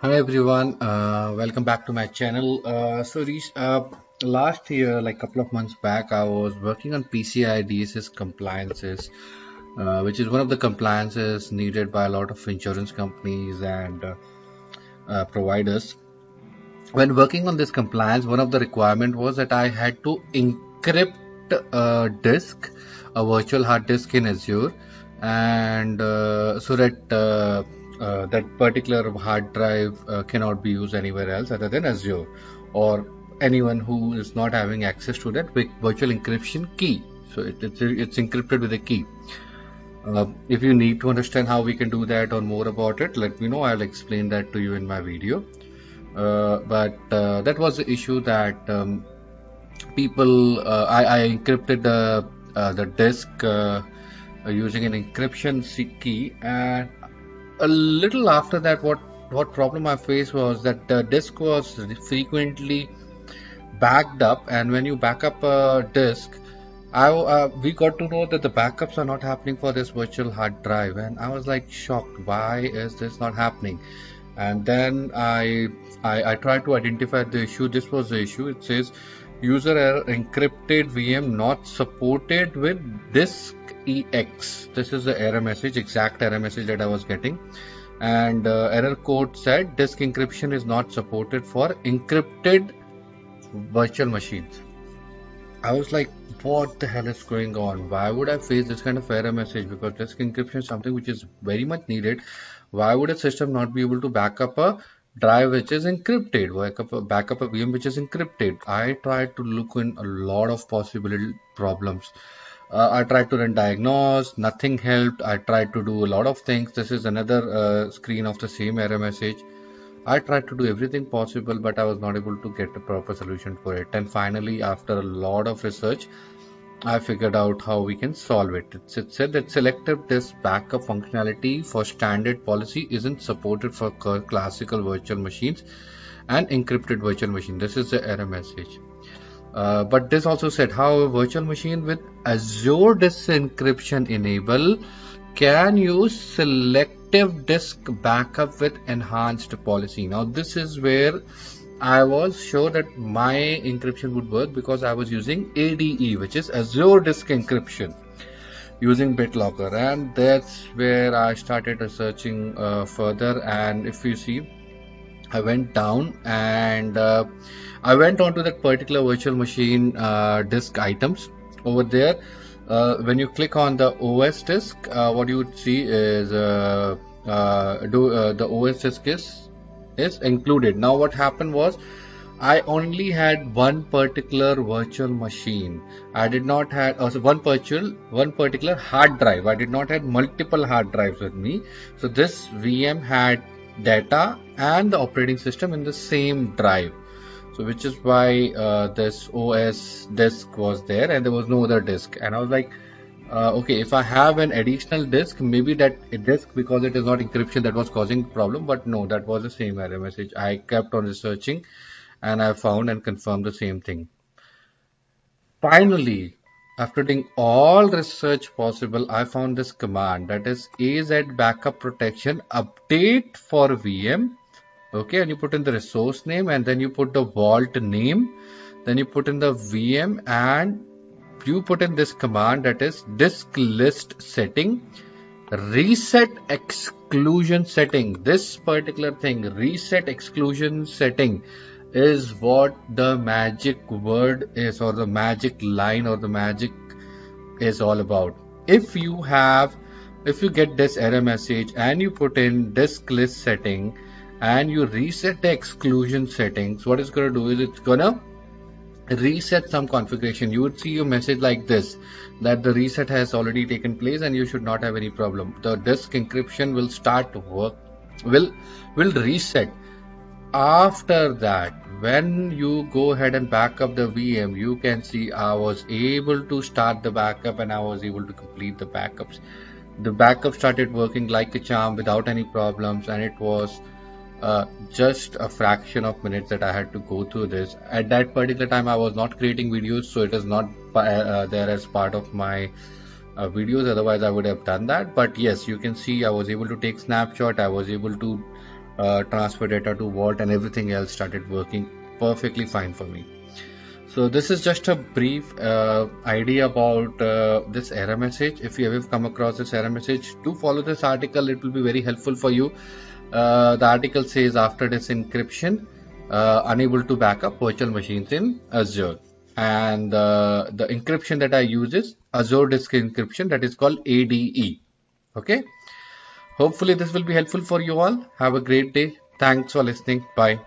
Hi everyone, welcome back to my channel. Last year, like a couple of months back, I was working on PCI DSS compliances, which is one of the compliances needed by a lot of insurance companies and providers. When working on this compliance, one of the requirement was that I had to encrypt a disk, a virtual hard disk in Azure, and so that that particular hard drive cannot be used anywhere else other than Azure, or anyone who is not having access to that virtual encryption key. So it's encrypted with a key. If you need to understand how we can do that or more about it, let me know. I'll explain that to you in my video. But that was the issue that people I encrypted the disk using an encryption key, and a little after that, what problem I faced was that the disk was frequently backed up, and when you back up a disk, we got to know that the backups are not happening for this virtual hard drive, and I was like shocked. Why is this not happening? And then I tried to identify the issue. This was the issue. It says user error, encrypted VM not supported with disk EX. This is the error message, exact error message that I was getting. And error code said disk encryption is not supported for encrypted virtual machines. I was like, what the hell is going on? Why would I face this kind of error message? Because disk encryption is something which is very much needed. Why would a system not be able to back up a drive which is encrypted, back up a VM which is encrypted? I tried to look in a lot of possible problems. I tried to run diagnose, nothing helped. I tried to do a lot of things. This is another screen of the same error message. I tried to do everything possible, but I was not able to get a proper solution for it. And finally, after a lot of research, I figured out how we can solve it. It said that selective disk backup functionality for standard policy isn't supported for classical virtual machines and encrypted virtual machine. This is the error message. But this also said how a virtual machine with Azure disk encryption enable can use selective disk backup with enhanced policy. Now this is where I was sure that my encryption would work, because I was using ADE, which is Azure disk encryption, using BitLocker, and that's where I started researching further. And if you see, I went down and I went onto that particular virtual machine disk items over there. When you click on the OS disk, what you would see is the OS disk is included. Now what happened was, I only had one particular virtual machine. I did not have one particular hard drive. I did not have multiple hard drives with me. So this VM had data and the operating system in the same drive. So which is why this OS disk was there and there was no other disk. And I was like, okay, if I have an additional disk, maybe that disk, because it is not encryption, that was causing problem. But no, that was the same error message. I kept on researching and I found and confirmed the same thing. Finally, after doing all research possible, I found this command, that is AZ backup protection update for VM. Okay, and you put in the resource name, and then you put the vault name, then you put in the VM, and you put in this command, that is disk list setting, reset exclusion setting. This particular thing, reset exclusion setting, is what the magic word is, or the magic line, or the magic is all about. If you get this error message and you put in disk list setting and you reset the exclusion settings, what it's going to do is it's going to reset some configuration. You would see a message like this, that the reset has already taken place and you should not have any problem. The disk encryption will start to work, will reset. After that, when you go ahead and back up the VM, you can see I was able to start the backup and I was able to complete the backups. The backup started working like a charm without any problems, and it was just a fraction of minutes that I had to go through this. At that particular time, I was not creating videos, so it is not there as part of my videos. Otherwise, I would have done that. But yes, you can see I was able to take snapshot. I was able to transfer data to Vault, and everything else started working perfectly fine for me. So this is just a brief idea about this error message. If you ever come across this error message, do follow this article. It will be very helpful for you. The article says after this encryption, unable to backup virtual machines in Azure. And the encryption that I use is Azure Disk Encryption, that is called ADE. Okay. Hopefully this will be helpful for you all. Have a great day. Thanks for listening. Bye.